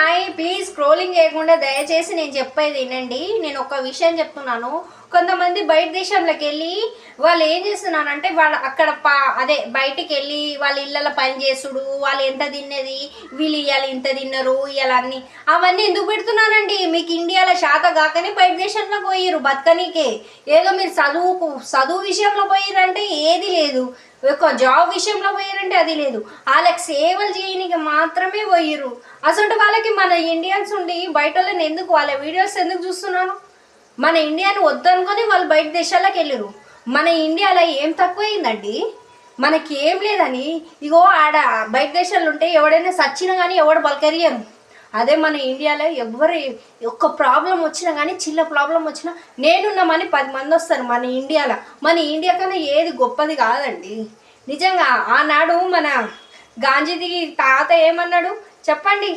Hi please scrolling చేయకుండా దయచేసి నేను చెప్పేది వినండి. నేను ఒక విషయం చెప్తున్నాను. కొంతమంది బయట దేశంలోకి వెళ్ళి వాళ్ళు ఏం చేస్తున్నారంటే వాళ్ళు అక్కడ అదే బయటికి వెళ్ళి వాళ్ళ ఇళ్ళలో పని చేసుడు, వాళ్ళు ఎంత తిన్నది, వీళ్ళు ఇవాళ ఇంత తిన్నారు, ఇవాళ అన్ని అవన్నీ ఎందుకు పెడుతున్నారండి? మీకు ఇండియాలో శాత కాకనే బయట దేశంలో పోయిరు బతకనీకే. ఏదో మీరు చదువు విషయంలో పోయిరంటే ఏది లేదు, ఒక జాబ్ విషయంలో పోయారంటే అది లేదు, వాళ్ళకి సేవలు చేయడానికి మాత్రమే పోయిర్రు. అసలు వాళ్ళకి మన ఇండియన్స్ ఉండి బయట వాళ్ళని ఎందుకు వాళ్ళ వీడియోస్ ఎందుకు చూస్తున్నాను? మన ఇండియాని వద్దనుకొని వాళ్ళు బయట దేశాలకు వెళ్ళిరు. మన ఇండియాలో ఏం తక్కువైందండి? మనకి ఏం లేదని ఇగో ఆడ బయట దేశాలు ఉంటే ఎవడైనా సచ్చినా కానీ ఎవడు బలకరియరు. అదే మన ఇండియాలో ఎవరు ఒక్క ప్రాబ్లం వచ్చినా కానీ చిన్న ప్రాబ్లం వచ్చినా నేనున్నామని 10 మంది వస్తారు మన ఇండియాలో. మన ఇండియా కన్నా ఏది గొప్పది కాదండి నిజంగా. ఆనాడు మన గాంధీ తాత ఏమన్నాడు చెప్పండి?